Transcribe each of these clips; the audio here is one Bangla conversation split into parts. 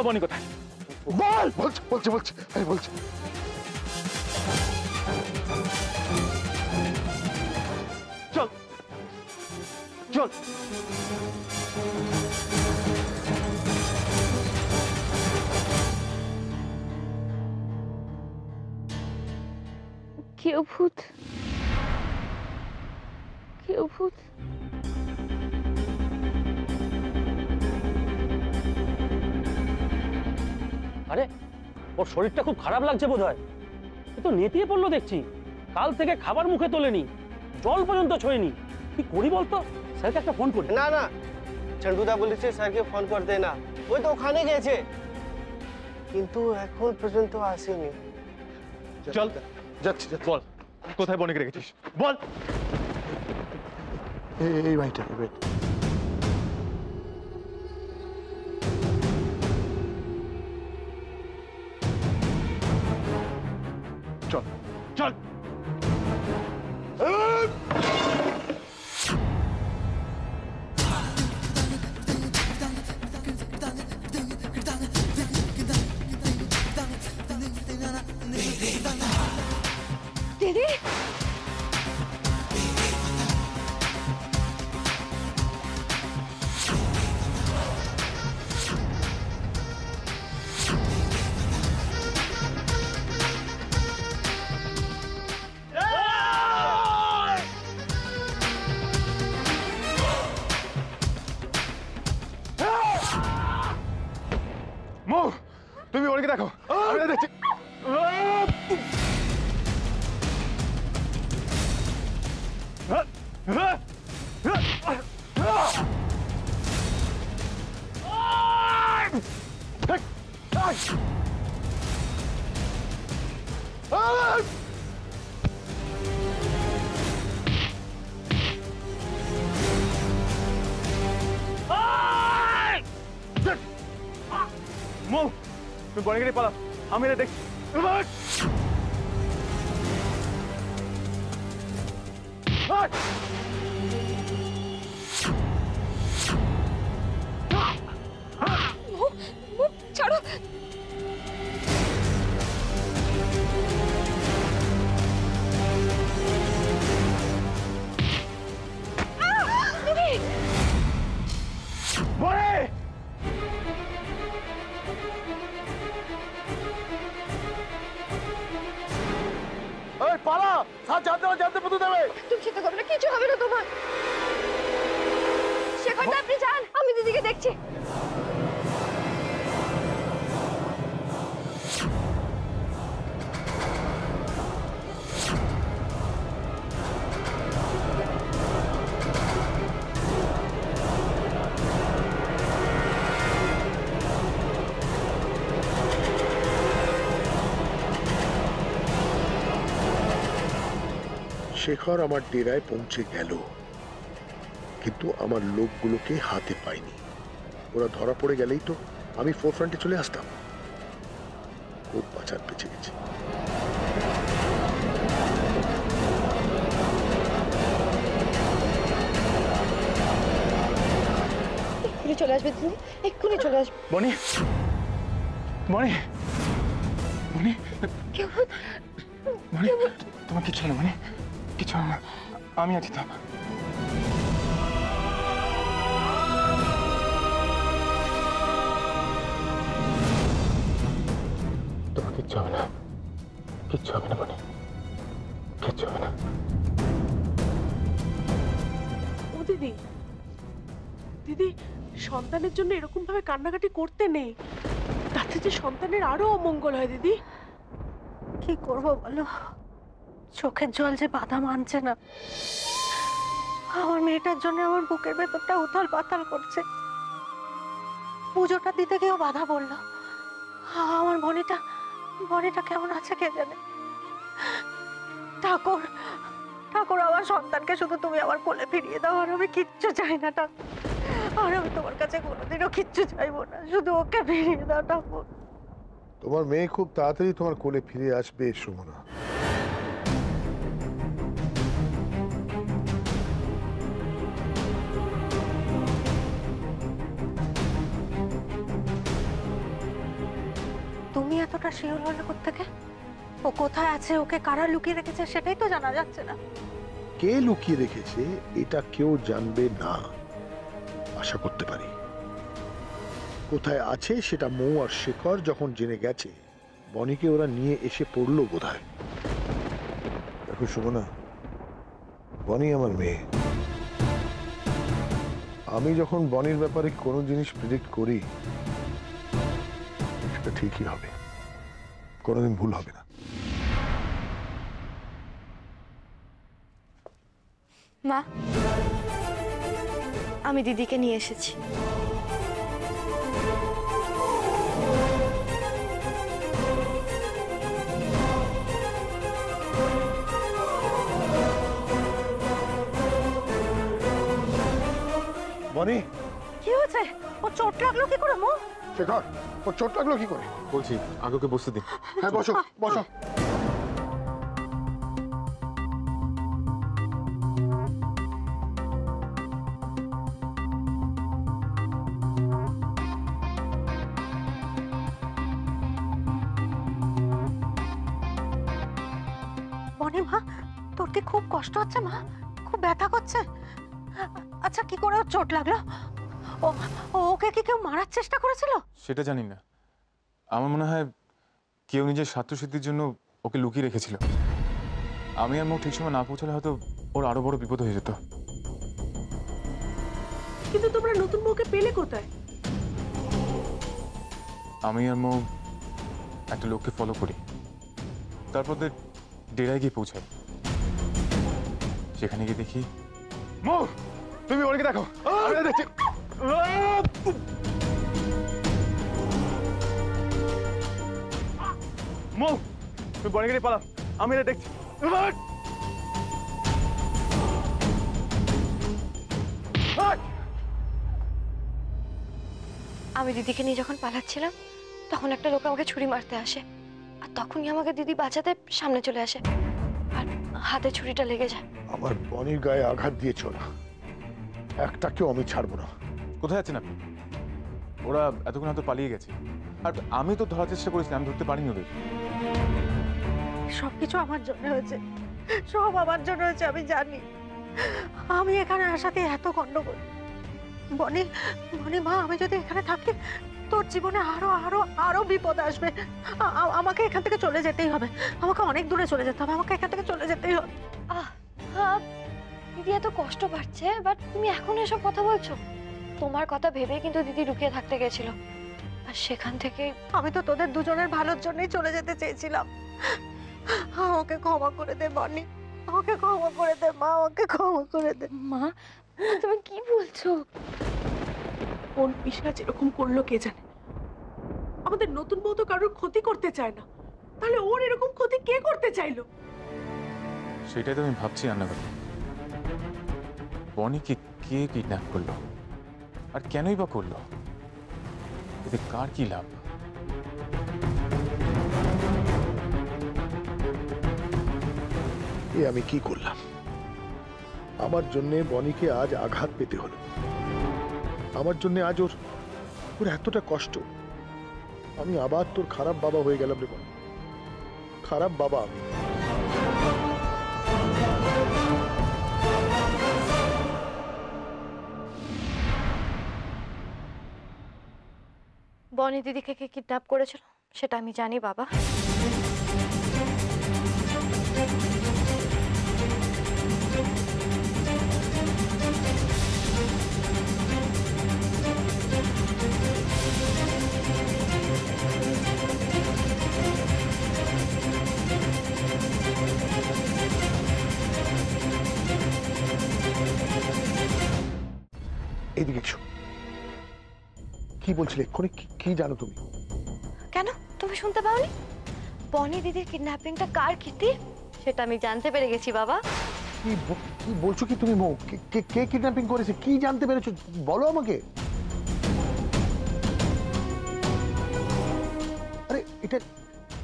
বল বনি কোথায়? বল। বলছি আমি বলছি। চল চল। কেউ ভূত, কেউ ভূত। আরে ওর শরীরটা খুব খারাপ লাগছে বোধহয়। এ তো নেতিয়ে পড়লো দেখছি। কাল থেকে খাবার মুখে তোলেনি, জল পর্যন্ত ছোঁয়নি। কি করি বলতো? স্যারকে একটা ফোন করি। না না, চন্ডুদা বলেছে স্যারকে ফোন করতে না, ওই তো ওখানে গেছে, কিন্তু এখন পর্যন্ত আসেনি। চল যাচ্ছি। বল কোথায় বনিকে রেখেছিস? বল। এই ভাইটা চল চল। দিদি, তুমি বনিকে দেখো, আমি দেখছি। তুই বনিকে নিয়ে পালা, আমি এটা দেখছি। ছাড়ো। দিদি, বনি! এই পালা, স্যার জানতে পুতু দেবে। তুমি চিন্তা করবে না, কিছু হবে না তোমার। শেখরদা আপনি যান, আমি দিদিকে দেখছি। শেখর আমার ডেরায় পৌঁছে গেল, কিন্তু আমার লোকগুলোকে হাতে পাইনি। ওরা ধরা পড়ে গেলেই তো আমি ফোরফ্রন্টে চলে আসতাম। খুব বাঁচার বেঁচে গেছি। এক্ষুনি চলে আসবে দিদি, এক্ষুনি চলে আসবে। বনি বনি বনি কেউ ভূত, বনি, তোমার কিচ্ছু না বনি, কিচ্ছু না, আমি আছি তো। তোমার কিচ্ছু হবে না, কিচ্ছু হবে না বনি, কিচ্ছু হবে না। ও দিদি, দিদি সন্তানের জন্য এরকম ভাবে কান্নাকাটি করতে নেই, তাতে যে সন্তানের আরো অমঙ্গল হয়। দিদি কি করবো বলো, চোখের জল যে বাধা মানছে না। আমার মেয়েটার জন্য আমার বুকের ভেতরটা উথাল পাতাল করছে। পুজোটা দিতে গিয়েও বাধা বললো। আমার বনিটা কেমন আছে কে জানে। ঠাকুর ঠাকুর, আমার সন্তানকে শুধু তুমি আমার কোলে ফিরিয়ে দাও, আর আমি কিচ্ছু চাই না ঠাকুর। আর আমি তোমার কাছে কোনোদিনও কিচ্ছু চাইবো না, শুধু ওকে ফিরিয়ে দাও ঠাকুর। তোমার মেয়ে খুব তাড়াতাড়ি তোমার কোলে ফিরে আসবে সুমনা। শিওর হলো কোত্থেকে? ও কোথায় আছে, ওকে কারা লুকিয়ে রেখেছে সেটাই তো জানা যাচ্ছে না। কে লুকিয়ে রেখেছে এটা কেউ জানবে না, আশা করতে পারি। কোথায় আছে সেটা মৌ আর শেখর যখন জেনে গেছে, বনিকে ওরা নিয়ে এসে পড়লো বোধহয়। দেখো শোভনা, বনি আমার মেয়ে। আমি যখন বনির ব্যাপারে কোনো জিনিস প্রেডিক্ট করি সেটা ঠিকই হবে, কোনোদিন ভুল হবে না। মা, আমি দিদিকে নিয়ে এসেছি। বনি, কি হয়েছে? ও চোট লাগলো কি করে মৌ? শেখর, ওর চোট লাগলো কি করে? বলছি আগে ওকে বসতে দিন। হ্যাঁ বসো বসো। বনি মা, তোর কি খুব কষ্ট হচ্ছে মা? খুব ব্যথা করছে? আচ্ছা, কি করে ওর চোট লাগলো? ওকে কি কেউ মারার চেষ্টা করেছিল? সেটা জানি না, আমার মনে হয় কেউ নিজের স্বার্থসিদ্ধির জন্য ওকে লুকিয়ে রেখেছিল। আমি আর মৌ ঠিক সময় না পৌঁছালে হয়তো ওর আরো বড় বিপদ হয়ে যেত। কিন্তু তোমরা নতুন বউকে পেলে কোথায়? আমি আর মৌ একটা লোককে ফলো করি, তারপর ডেরায় গিয়ে পৌঁছাই। সেখানে গিয়ে দেখি মৌ, তুমি বনিকে দেখো, আমি দেখছি। মৌ, তুমি বনিকে নিয়ে পালাও, আমি এটা দেখছি। আমি দিদিকে নিয়ে যখন পালাচ্ছিলাম তখন একটা লোক আমাকে ছুরি মারতে আসে, আর তখনই আমাকে দিদি বাঁচাতে সামনে চলে আসে আর হাতে ছুরিটা লেগে যায়। আমার বনির গায়ে আঘাত দিয়েছ না, একটাকেও আমি ছাড়বো না। কোথায় আছেন আপনি? ওরা এতক্ষণ হয়তো পালিয়ে গেছে, আর আমি তো ধরার চেষ্টা করেছি, আমি ধরতে পারিনি ওদের। সবকিছু আমার জন্য হয়েছে, সব আমার জন্য হয়েছে, আমি জানি। আমি এখানে আসাতে এত গন্ডগোল। বনি, বনি মা, আমি যদি এখানে থাকি তোর জীবনে আরো আরো আরো বিপদ আসবে। আমাকে এখান থেকে চলে যেতেই হবে, আমাকে অনেক দূরে চলে যেতে হবে, আমাকে এখান থেকে চলে যেতেই হবে। দিদি এত কষ্ট পাচ্ছে, বাট তুমি এখন এসব কথা বলছো? তোমার কথা ভেবে কিন্তু দিদি লুকিয়ে থাকতে গেছিল, আর সেখান থেকে আমি তো তোদের দুজনের ভালোর জন্যই চলে যেতে চেয়েছিলাম। আমাকে ক্ষমা করে দে বনি, আমাকে ক্ষমা করে দে মা, আমাকে ক্ষমা করে দে। মা, তুমি কি বলছো? কোন পিশাচ এরকম করলো কে জানে। আমাদের নতুন বউ তো কারোর ক্ষতি করতে চায় না, তাহলে ওর এরকম ক্ষতি কে করতে চাইলো? সেটাই তো আমি ভাবছি রান্নাঘরে। বনিকে কে কিডন্যাপ করলো, আর কেনই বা করলো? এতে কার কি লাভ? এ আমি কি করলাম? আমার জন্য বনিকে আজ আঘাত পেতে হলো, আমার জন্য আজ ওর এতটা কষ্ট। আমি আবার তোর খারাপ বাবা হয়ে গেলাম রে বনি, খারাপ বাবা আমি। বনি দিদিকে কে কিডন্যাপ করেছিল সেটা আমি জানি বাবা। এদিকে এসো। কি বলছিলে এক্ষুনি? কি জানো তুমি? কেন, তুমি শুনতে পাওনি? বনি দিদির কিডন্যাপিংটা কার কীর্তি সেটা আমি জানতে পেরে গেছি বাবা। কি বলছো কি তুমি মৌ? কে কিডন্যাপিং করেছে? কি জানতে পেরেছো বলো আমাকে। আরে এটা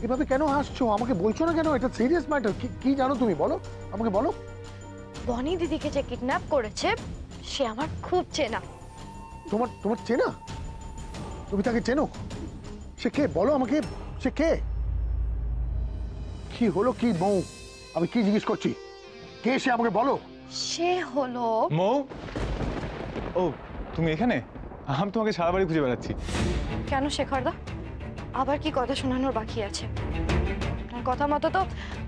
এভাবে কেন হাসছো? আমাকে বলছো না কেন? এটা সিরিয়াস ম্যাটার। কি জানো তুমি বলো আমাকে, বলো। বনি দিদিকে যে কিডন্যাপ করেছে সে আমার খুব চেনা। তোমার চেনা? তুমি তাকে চেনো? সে কে বলো আমাকে, সে কে? কি হলো কি মৌ? আমি কি জিজ্ঞেস করছি? কে সে আমাকে বলো। সে হলো মৌ, ও তুমি এখানে? আমি তোমাকে সারা বাড়ি খুঁজে বেড়াচ্ছি। কেন শেখরদা, আবার কি কথা শোনানোর বাকি আছে? আপনার কথা মতো তো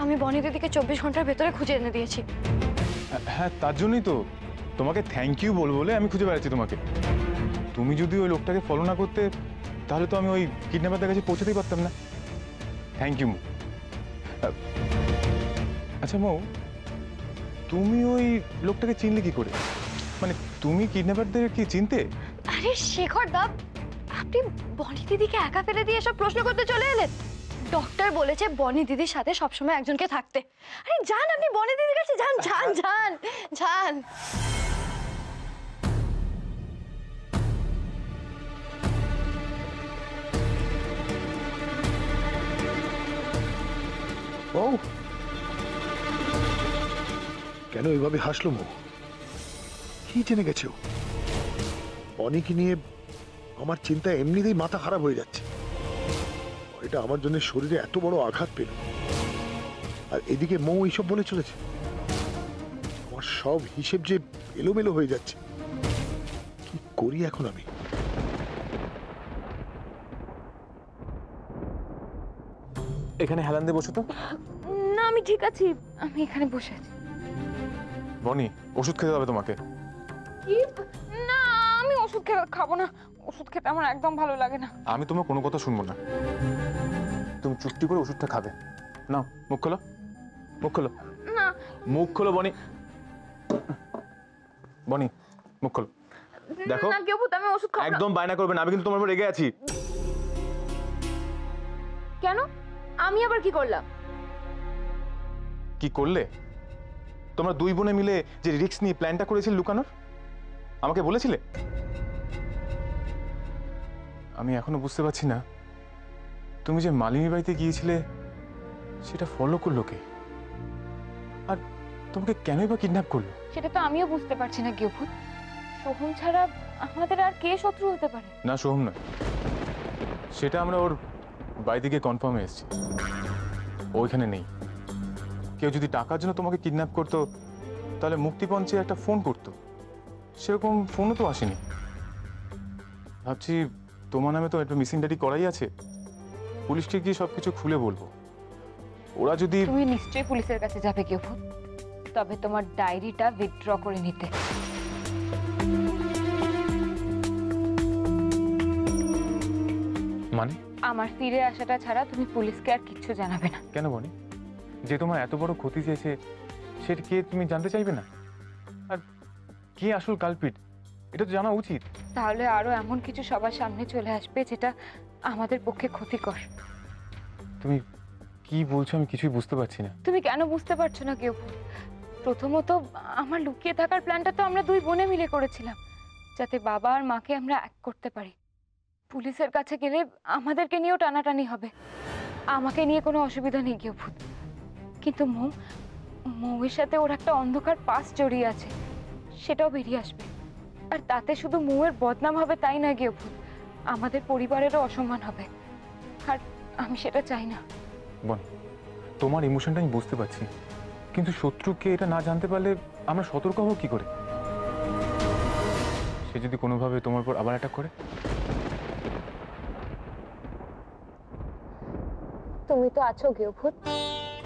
আমি বনি দিদিকে 24 ঘন্টার ভেতরে খুঁজে এনে দিয়েছি। হ্যাঁ, তার জন্যই তো তোমাকে থ্যাংক ইউ বলবো বলে আমি খুঁজে বেড়াচ্ছি তোমাকে। তুমি যদি ওই লোকটাকে ফলো না করতে, তাহলে তো আমি ওই কিডন্যাপারদের কাছে পৌঁছাতেই পারতাম না। Thank you. আচ্ছা মৌ, তুমি ওই লোকটাকে চিনলে কি করে? মানে তুমি কিডন্যাপারদের কি চিনতে? আরে শেখরদা, আপনি বনি দিদিকে একা ফেলে দিয়ে সব প্রশ্ন করতে চলে এলেন। ডক্টর বলেছে বনি দিদির সাথে সবসময় একজনকে থাকতে। আরে যান, আপনি বনি দিদির কাছে যান, যান যান যান। ও কেন এভাবে হাসলো মৌ? কি জেনে গেছে ও? বনিকে নিয়ে আমার চিন্তা এমনিতেই মাথা খারাপ হয়ে যাচ্ছে। এটা আমার জন্য শরীরে এত বড় আঘাত পেল, আর এদিকে মৌ এইসব বলে চলেছে। আমার সব হিসেব যে এলোমেলো হয়ে যাচ্ছে। কি করি এখন আমি? এখানে হেলান দিয়ে বসো তো। না, আমি ঠিক আছি, আমি এখানে বসে আছি। বনি, ওষুধ খেতে হবে তোমাকে। কি? না, আমি ওষুধ খাবো না। ওষুধ খেতে আমার একদম ভালো লাগে না। আমি তোমার কোনো কথা শুনবো না। তুমি চুপটি করে ওষুধটা খাবে। নাও, মুখ খোলো, মুখ খোলো। না, মুখ খোলো বনি। বনি, মুখ খোলো। দেখো না কেউ, আমি ওষুধ খাবো না। একদম বায়না করবে না, আমি কিন্তু তোমার উপর রেগে আছি। কেন? আমি আবার কি করলাম? কি করলে? তোমরা দুই বোনে মিলে যে রিস্ক নিয়ে প্ল্যানটা করেছিলে লুকানোর, আমাকে বলেছিলে? আমি এখনো বুঝতে পারছি না, তুমি যে মালিনীর বাড়িতে গিয়েছিলে সেটা ফলো করলো কে, আর তোমাকে কেনই বা কিডন্যাপ করলো? সেটা তো আমিও বুঝতে পারছি না গিয়েভূত। সোহম ছাড়া আমাদের আর কে শত্রু হতে পারে? না, সোহম নয়, সেটা আমরা ওর বাড়ি থেকে কনফার্মে এসেছি। ওইখানে নেই। কেউ যদি টাকার জন্য তোমাকে কিডন্যাপ করতো, তাহলে মুক্তিপঞ্চে একটা ফোন করতো। সেরকম ফোনও তো আসেনি। ভাবছি তোমার নামে তো একটা মিসিং ডায়েরি করাই আছে, পুলিশকে গিয়ে সবকিছু খুলে বলবো। ওরা যদি... তুমি নিশ্চয়ই পুলিশের কাছে যাবে গিয়েভূত, তবে তোমার ডায়েরিটা উইথড্র করে নিতে। মানে? আমার ফিরে আসাটা ছাড়া তুমি পুলিশকে আর কিচ্ছু জানাবে না। কেন বনি? যে তোমার এত বড় ক্ষতি চেয়েছে সেটা কে তুমি জানতে চাইবে না? আর কে আসল কালপিট এটা তো জানা উচিত। তাহলে আরো এমন কিছু সবার সামনে চলে আসবে যেটা আমাদের পক্ষে ক্ষতিকর। তুমি কি বলছো আমি কিছুই বুঝতে পারছি না। তুমি কেন বুঝতে পারছো না কেউ? প্রথমত, আমার লুকিয়ে থাকার প্ল্যানটা তো আমরা দুই বোনে মিলে করেছিলাম, যাতে বাবা আর মাকে আমরা এক করতে পারি। পুলিশের কাছে গেলে আমাদেরকে নিয়েও টানাটানি হবে। আমাকে নিয়ে কোনো অসুবিধা নেই গিয়েভূত, কিন্তু মৌয়ের সাথে ওর একটা অন্ধকার পাস জড়িয়ে আছে, সেটাও বেরিয়ে আসবে। আর তাতে শুধু মৌয়ের বদনাম হবে তাই না গিয়েভূত, আমাদের পরিবারেরও অসম্মান হবে, আর আমি সেটা চাই না। বনি, তোমার ইমোশনটা আমি বুঝতে পারছি, কিন্তু শত্রুকে এটা না জানতে পারলে আমরা সতর্ক হব কি করে? সে যদি কোনোভাবে তোমার উপর আবার অ্যাটাক করে? তুমি তো আছো গিয়েভূত,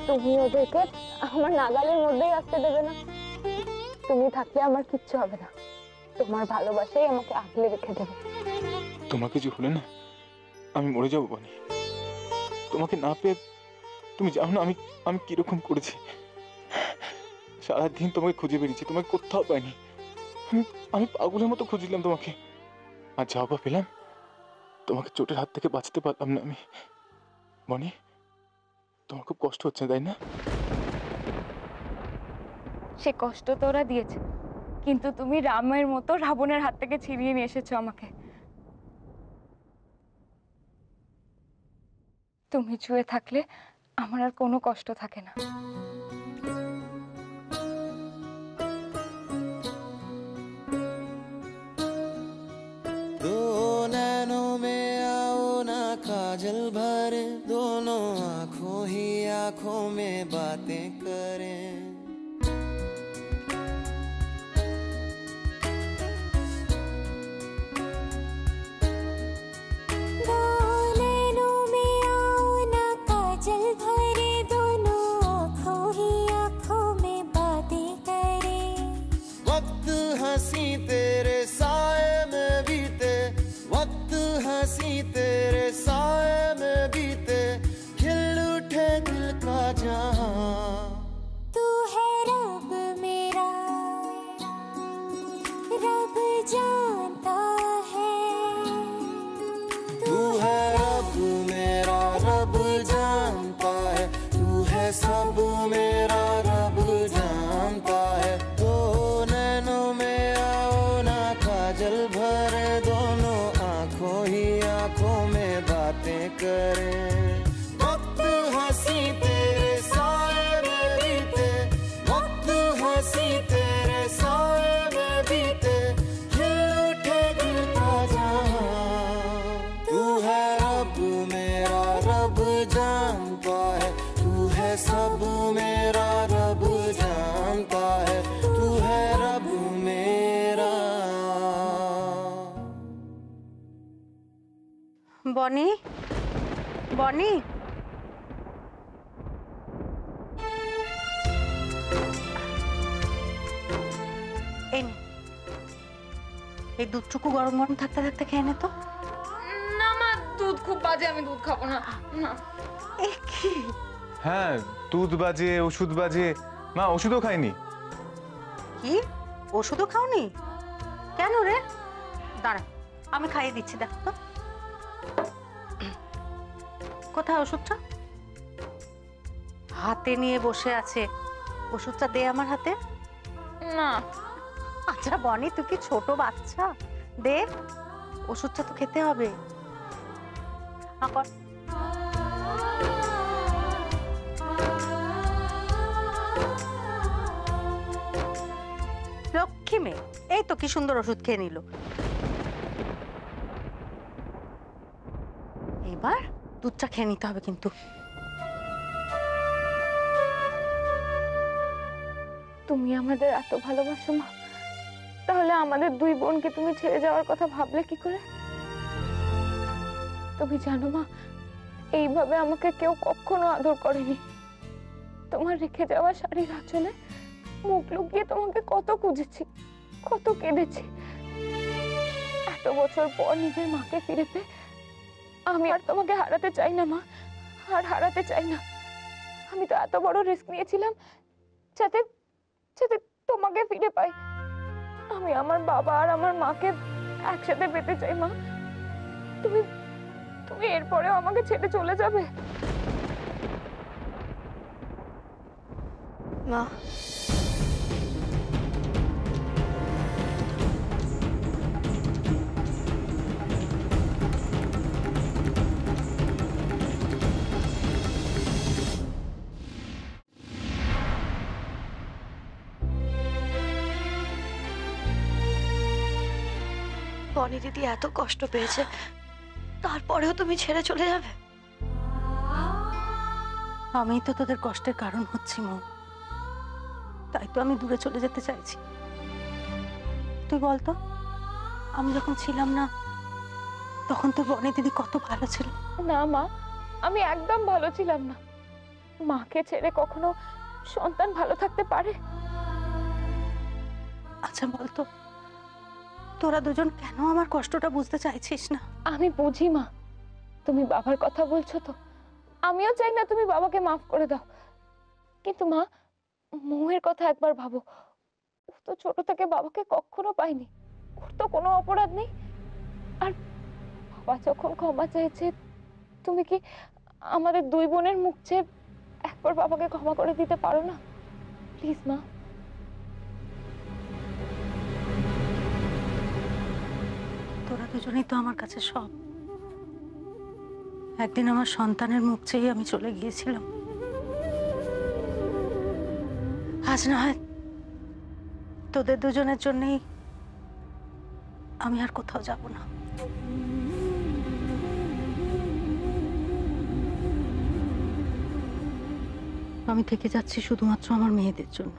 তুমি ওদেরকে আমার নাগালের মধ্যেই আসতে দেবে না। তুমি থাকলে আমার কিচ্ছু হবে না, তোমার ভালোবাসাই আমাকে আগলে রেখে দেবে। তোমার কিছু হলে না আমি মরে যাবো বনি। তোমাকে না পেয়ে তুমি জানো না আমি কিরকম করেছি। সারাদিন তোমাকে খুঁজে বেরিয়েছি, তোমাকে কোথাও পাইনি। আমি পাগলের মতো খুঁজছিলাম তোমাকে, আর যা বা পেলাম, তোমাকে চোটের হাত থেকে বাঁচতে পারলাম না আমি। বনি, তোমার খুব কষ্ট হচ্ছে তাই না? সে কষ্ট তো ওরা দিয়েছে, কিন্তু তুমি রামের মতো রাবণের হাত থেকে ছিনিয়ে নিয়ে এসেছো আমাকে। তুমি ছুঁয়ে থাকলে আমার আর কোনো কষ্ট থাকে না। दो नैनों में आओ ना काजल भरे, दोनों आंखों ही आंखों में बातें करें। हंसी तेरे साए में बीते, वक्त हंसी तेरे साए में बीते, खिल उठे दिल का जहां। तू है रब मेरा, रब जानता है। तू है रब मेरा, रब जानता है। तू है सब मेरा, रब जानता है। तो नैनों में आओ ना काजल भरे, दोनों आंखों ही आंखों में बातें करें। वक्त हंसी तेरे साए में बीते, वक्त हंसी तेरे साए में बीते, खिल उठे दिल का जहां। तू है रब मेरा, रब जानता है। तू है सब मेरा, रब जानता है। तू है रब मेरा। বনি, বনি, এই নে, এই দুধটুকু গরম গরম থাকতে থাকতে খেয়ে নে তো। না মা, দুধ খুব বাজে, আমি দুধ খাবো না। না। এ কি? হ্যাঁ, দুধ বাজে, ওষুধ বাজে। মা ওষুধও খাইনি। কি ওষুধও খাওনি? কেন রে? দাঁড়া, আমি খাইয়ে দিচ্ছি, দেখ তো কোথায় ওষুধটা। হাতে নিয়ে বসে আছে, ওষুধটা দে আমার হাতে। না। আচ্ছা বনি, তুই কি ছোট বাচ্চা? দে, ওষুধটা তো খেতে হবে। লক্ষ্মী মেয়ে, এই তো কি সুন্দর ওষুধ খেয়ে নিল। এবার দুধটা খেয়ে নিতে হবে কিন্তু। তুমি আমাদের এত ভালোবাসো মা, তাহলে আমাদের দুই বোনকে তুমি ছেড়ে যাওয়ার কথা ভাবলে কি করে? তুমি জানো মা, এইভাবে আমাকে কেউ কখনো আদর করেনি। তোমার রেখে যাওয়া শাড়ির আঁচলে মুখ লুকিয়ে তোমাকে কত খুঁজেছি, কত কেঁদেছি। এত বছর পর নিজের মাকে ফিরে পেয়ে আমি আর তোমাকে হারাতে চাই না মা, আর হারাতে চাই না। আমি তো এত বড় রিস্ক নিয়েছিলাম যাতে যাতে তোমাকে ফিরে পাই। আমি আমার বাবা আর আমার মাকে একসাথে পেতে চাই মা। তুমি তুমি এরপরেও আমাকে ছেড়ে চলে যাবে? মা, বনি দিদি এত কষ্ট পেয়েছে, তারপরেও তুমি ছেড়ে চলে যাবে? আমি তো তোদের কষ্টের কারণ হচ্ছি মো, তাই তো আমি দূরে চলে যেতে চাইছি। তুই বলতো, আমি যখন ছিলাম না তখন তোর বনি দিদি কত ভালো ছিল। না মা, আমি একদম ভালো ছিলাম না। মাকে ছেড়ে কখনো সন্তান ভালো থাকতে পারে? আচ্ছা বলতো, তোরা দুজন কেন আমার কষ্টটা বুঝতে চাইছিস না? আমি বুঝি মা, তুমি বাবার কথা বলছো তো। আমিও চাই না তুমি বাবাকে মাফ করে দাও, কিন্তু মা, মৌয়ের কথা একবার ভাবো। ও তো ছোট থেকে বাবাকে কখনো পায়নি, ওর তো কোনো অপরাধ নেই। আর বাবা যখন ক্ষমা চাইছে, তুমি কি আমাদের দুই বোনের মুখ চেয়ে একবার বাবাকে ক্ষমা করে দিতে পারো না? প্লিজ মা। তোরা দুজনেই তো আমার কাছে সব। একদিন আমার সন্তানের মুখ চেয়ে আমি চলে গিয়েছিলাম, আজ না হয় তোদের দুজনের জন্যই আমি আর কোথাও যাব না। আমি থেকে যাচ্ছি শুধুমাত্র আমার মেয়েদের জন্য,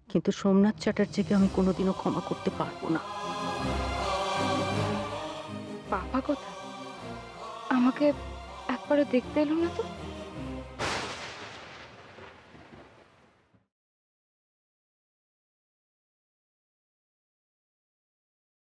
কিন্তু সোমনাথ চ্যাটার্জিকে আমি কোনোদিনও ক্ষমা করতে পারবো না। বাবা কোথায়? আমাকে একবারও দেখতে এলো না তো।